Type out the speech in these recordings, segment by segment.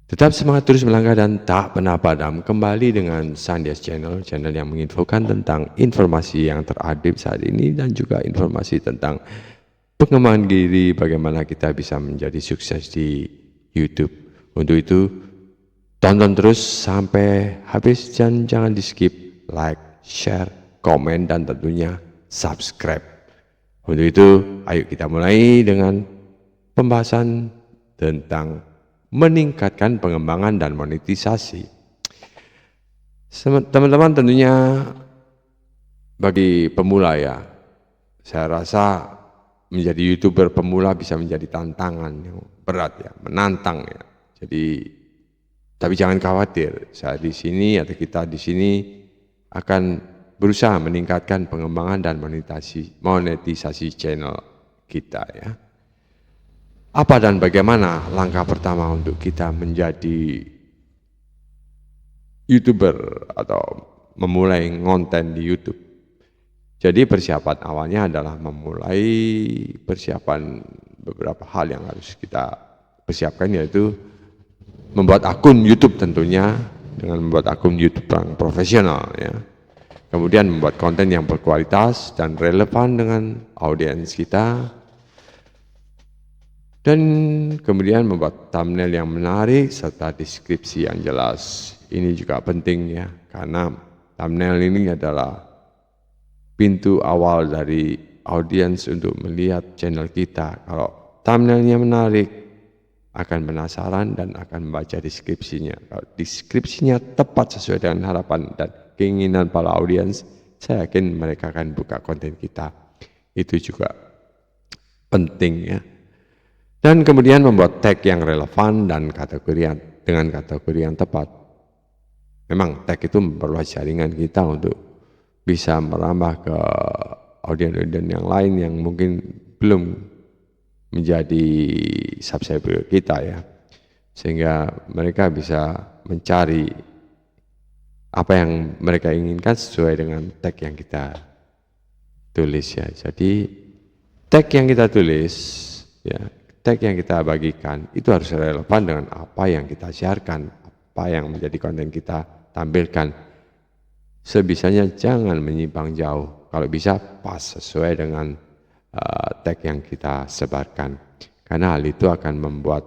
Tetap semangat terus melangkah dan tak pernah padam. Kembali dengan Sandias Channel, channel yang menginfokan tentang informasi yang terupdate saat ini dan juga informasi tentang pengembangan diri, bagaimana kita bisa menjadi sukses di YouTube. Untuk itu, tonton terus sampai habis dan jangan di skip, like, share, komen, dan tentunya subscribe. Untuk itu, ayo kita mulai dengan pembahasan tentang meningkatkan pengembangan dan monetisasi. Teman-teman, tentunya bagi pemula ya, saya rasa menjadi YouTuber pemula bisa menjadi tantangan yang berat ya, menantang ya. Jadi, tapi jangan khawatir, saya di sini atau kita di sini akan berusaha meningkatkan pengembangan dan monetisasi channel kita ya. Apa dan bagaimana langkah pertama untuk kita menjadi YouTuber atau memulai konten di YouTube? Jadi persiapan awalnya adalah memulai persiapan beberapa hal yang harus kita persiapkan, yaitu membuat akun YouTube tentunya, dengan membuat akun YouTube yang profesional ya. Kemudian membuat konten yang berkualitas dan relevan dengan audiens kita. Dan kemudian membuat thumbnail yang menarik serta deskripsi yang jelas. Ini juga penting ya, karena thumbnail ini adalah pintu awal dari audiens untuk melihat channel kita. Kalau thumbnailnya menarik, akan penasaran dan akan membaca deskripsinya. Kalau deskripsinya tepat sesuai dengan harapan dan keinginan para audiens, saya yakin mereka akan buka konten kita. Itu juga penting ya. Dan kemudian membuat tag yang relevan dan dengan kategori yang tepat. Memang tag itu memperluas jaringan kita untuk bisa merambah ke audiens yang lain yang mungkin belum menjadi subscriber kita ya. Sehingga mereka bisa mencari apa yang mereka inginkan sesuai dengan tag yang kita tulis ya. Jadi tag yang kita tulis ya, tag yang kita bagikan itu harus relevan dengan apa yang kita siarkan, apa yang menjadi konten kita tampilkan. Sebisanya jangan menyimpang jauh, kalau bisa pas sesuai dengan tag yang kita sebarkan, karena hal itu akan membuat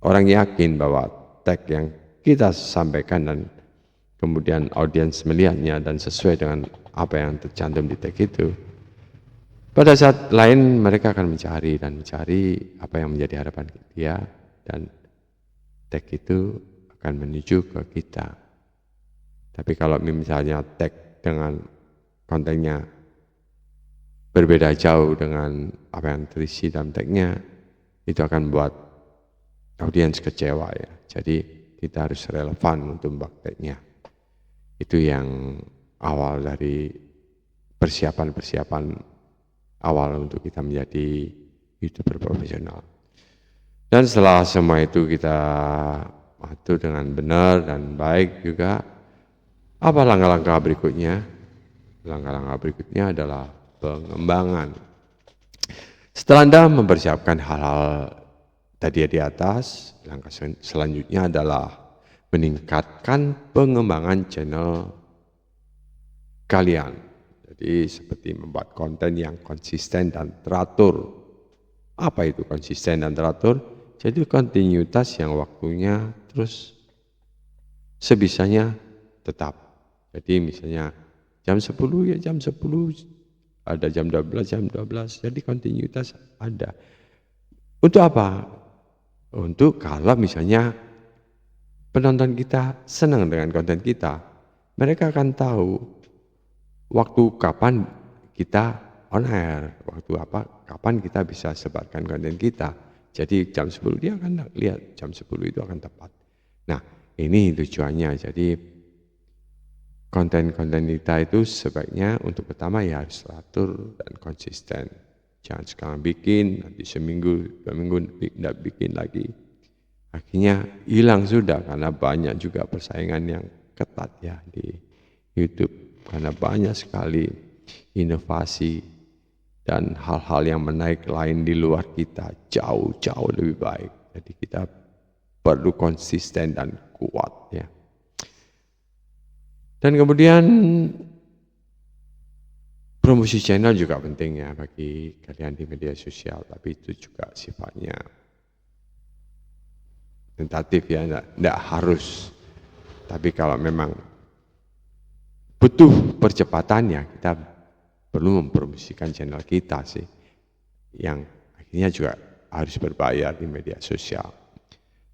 orang yakin bahwa tag yang kita sampaikan dan kemudian audiens melihatnya dan sesuai dengan apa yang tercantum di tag itu, pada saat lain mereka akan mencari apa yang menjadi harapan dia, dan tag itu akan menuju ke kita. Tapi kalau misalnya tag dengan kontennya berbeda jauh dengan apa yang terisi dalam tagnya, itu akan membuat audiens kecewa ya. Jadi kita harus relevan untuk membuat tagnya. Itu yang awal dari persiapan awal untuk kita menjadi YouTuber profesional. Dan setelah semua itu kita atur dengan benar dan baik juga, apa langkah-langkah berikutnya? Langkah-langkah berikutnya adalah pengembangan. Setelah Anda mempersiapkan hal-hal tadi di atas, langkah selanjutnya adalah meningkatkan pengembangan channel kalian. Jadi seperti membuat konten yang konsisten dan teratur. Apa itu konsisten dan teratur? Jadi kontinuitas yang waktunya terus sebisanya tetap. Jadi misalnya jam 10 ya jam 10, ada jam 12 jam 12, jadi kontinuitas ada. Untuk apa? Untuk kalau misalnya penonton kita senang dengan konten kita, mereka akan tahu waktu kapan kita on air, kapan kita bisa sebarkan konten kita. Jadi jam 10 dia akan lihat, jam 10 itu akan tepat. Nah, ini tujuannya. Jadi konten-konten kita itu sebaiknya untuk pertama ya harus teratur dan konsisten. Jangan sekarang bikin, nanti seminggu, 2 minggu tidak bikin lagi. Akhirnya hilang sudah, karena banyak juga persaingan yang ketat ya di YouTube. Karena banyak sekali inovasi dan hal-hal yang menarik lain di luar kita jauh-jauh lebih baik. Jadi kita perlu konsisten dan kuat ya. Dan kemudian promosi channel juga penting ya bagi kalian di media sosial, tapi itu juga sifatnya tentatif ya, enggak harus. Tapi kalau memang butuh percepatannya, kita perlu mempromosikan channel kita sih, yang akhirnya juga harus berbayar di media sosial.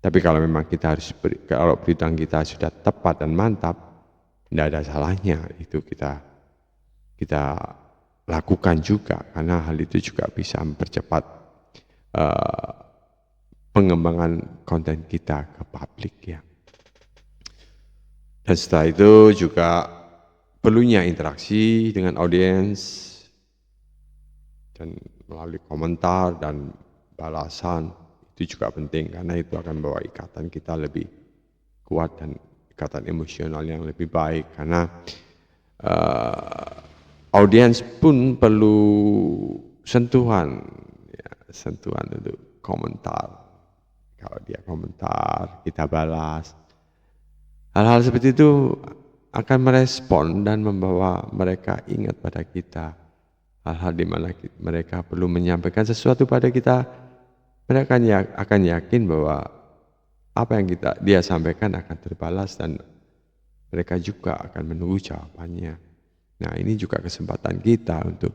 Tapi kalau memang kita harus kalau bidang kita sudah tepat dan mantap, tidak ada salahnya itu kita lakukan juga, karena hal itu juga bisa mempercepat pengembangan konten kita ke publik ya. Dan setelah itu juga perlunya interaksi dengan audiens dan melalui komentar dan balasan itu juga penting, karena itu akan membawa ikatan kita lebih kuat dan ikatan emosional yang lebih baik, karena audiens pun perlu sentuhan ya, sentuhan untuk komentar. Kalau dia komentar, kita balas. Hal-hal seperti itu akan merespon dan membawa mereka ingat pada kita. Hal-hal di mana mereka perlu menyampaikan sesuatu pada kita, mereka akan yakin bahwa apa yang dia sampaikan akan terbalas dan mereka juga akan menunggu jawabannya. Nah, ini juga kesempatan kita untuk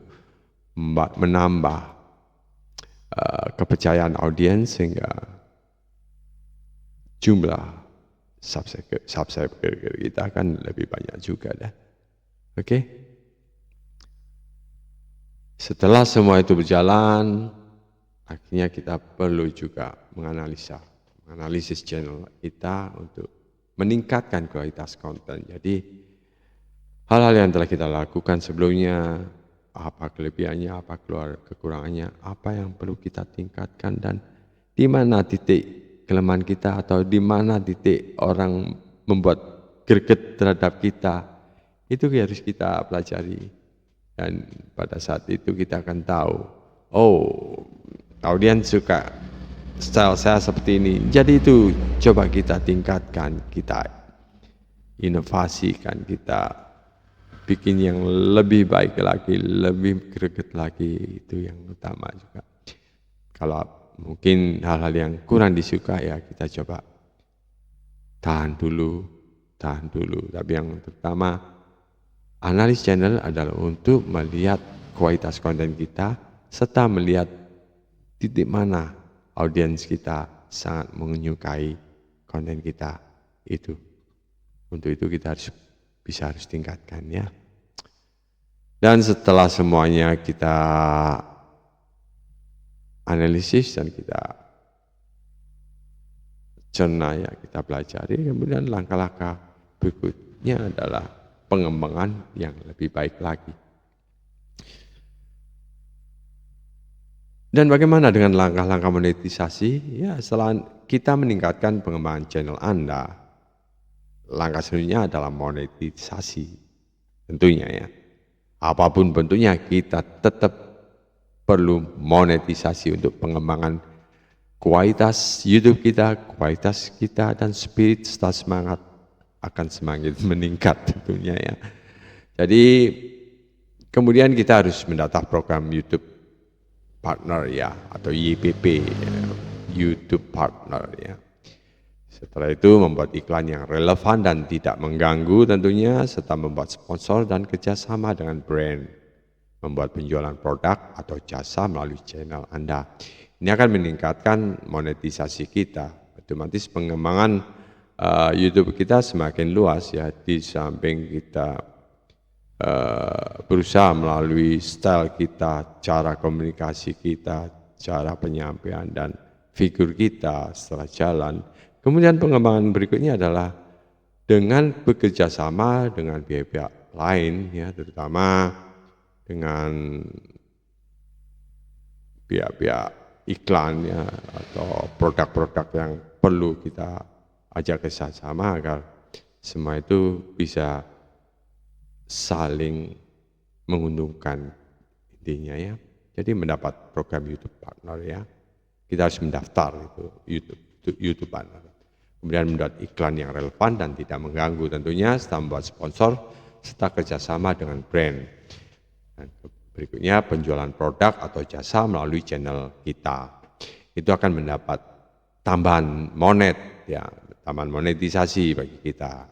menambah kepercayaan audiens sehingga jumlah subscriber kita akan lebih banyak juga dah. Oke. Setelah semua itu berjalan, akhirnya kita perlu juga menganalisis channel kita untuk meningkatkan kualitas konten. Jadi hal-hal yang telah kita lakukan sebelumnya, apa kelebihannya, apa kekurangannya, apa yang perlu kita tingkatkan, dan di mana titik kelemahan kita atau di mana titik orang membuat greget terhadap kita, itu harus kita pelajari. Dan pada saat itu kita akan tahu, oh, audiens suka style saya seperti ini, jadi itu coba kita tingkatkan, kita inovasikan, kita bikin yang lebih baik lagi, lebih greget lagi, itu yang utama juga. Kalau mungkin hal-hal yang kurang disuka ya kita coba tahan dulu. Tapi yang terutama analis channel adalah untuk melihat kualitas konten kita serta melihat titik mana audiens kita sangat menyukai konten kita itu. Untuk itu kita harus tingkatkan ya. Dan setelah semuanya kita analisis dan kita cerna ya, kita pelajari, kemudian langkah-langkah berikutnya adalah pengembangan yang lebih baik lagi. Dan bagaimana dengan langkah-langkah monetisasi? Ya, setelah kita meningkatkan pengembangan channel Anda, langkah selanjutnya adalah monetisasi tentunya ya. Apapun bentuknya kita tetap perlu monetisasi untuk pengembangan kualitas YouTube kita, kualitas kita, dan spirit serta semangat akan semakin meningkat tentunya ya. Jadi kemudian kita harus mendaftar program YouTube Partner ya, atau YPP ya, YouTube Partner ya. Setelah itu membuat iklan yang relevan dan tidak mengganggu tentunya, serta membuat sponsor dan kerjasama dengan brand, membuat penjualan produk atau jasa melalui channel Anda. Ini akan meningkatkan monetisasi kita, otomatis pengembangan YouTube kita semakin luas ya, di samping kita berusaha melalui style kita, cara komunikasi kita, cara penyampaian dan figur kita setelah jalan. Kemudian pengembangan berikutnya adalah dengan bekerja sama dengan pihak-pihak lain ya, terutama dengan pihak-pihak iklan ya, atau produk-produk yang perlu kita ajak kerjasama agar semua itu bisa saling menguntungkan intinya ya. Jadi mendapat program YouTube Partner ya, kita harus mendaftar itu YouTube Partner. kemudian membuat iklan yang relevan dan tidak mengganggu tentunya, serta membuat sponsor, serta kerjasama dengan brand. Dan berikutnya penjualan produk atau jasa melalui channel kita. Itu akan mendapat tambahan monet, ya, tambahan monetisasi bagi kita.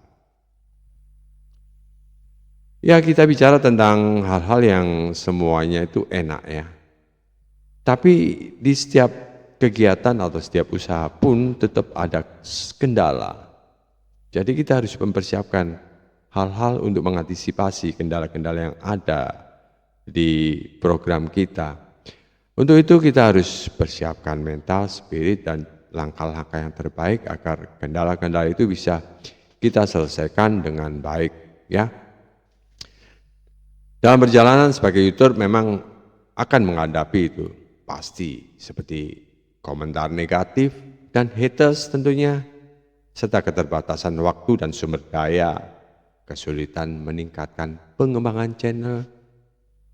Ya, kita bicara tentang hal-hal yang semuanya itu enak ya. Tapi di setiap kegiatan atau setiap usaha pun tetap ada kendala. Jadi kita harus mempersiapkan hal-hal untuk mengantisipasi kendala-kendala yang ada di program kita. Untuk itu kita harus persiapkan mental, spirit, dan langkah-langkah yang terbaik agar kendala-kendala itu bisa kita selesaikan dengan baik, ya. Dalam perjalanan sebagai YouTuber memang akan menghadapi itu, pasti, seperti komentar negatif dan haters tentunya, serta keterbatasan waktu dan sumber daya, kesulitan meningkatkan pengembangan channel,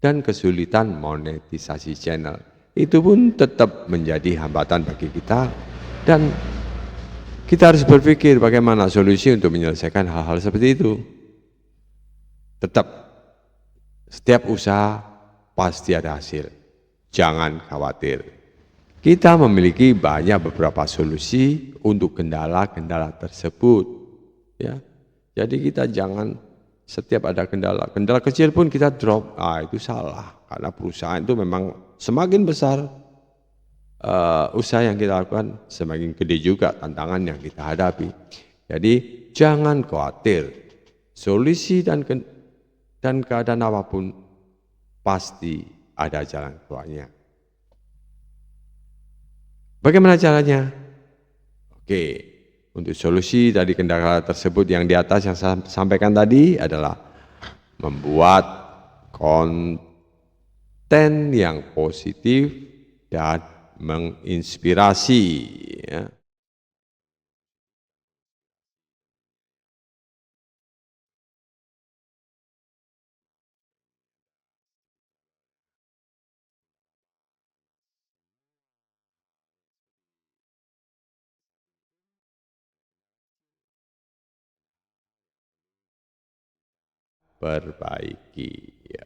dan kesulitan monetisasi channel. Itu pun tetap menjadi hambatan bagi kita, dan kita harus berpikir bagaimana solusi untuk menyelesaikan hal-hal seperti itu. Tetap, setiap usaha pasti ada hasil. Jangan khawatir. Kita memiliki beberapa solusi untuk kendala-kendala tersebut. Ya, jadi kita jangan setiap ada kendala kecil pun kita drop. Itu salah. Karena perusahaan itu memang semakin besar usaha yang kita lakukan, semakin gede juga tantangan yang kita hadapi. Jadi jangan khawatir. Solusi dan keadaan apapun pasti ada jalan keluarnya. Bagaimana caranya? Oke, untuk solusi dari kendala tersebut yang di atas yang saya sampaikan tadi adalah membuat konten yang positif dan menginspirasi. Ya. Perbaiki. Ya.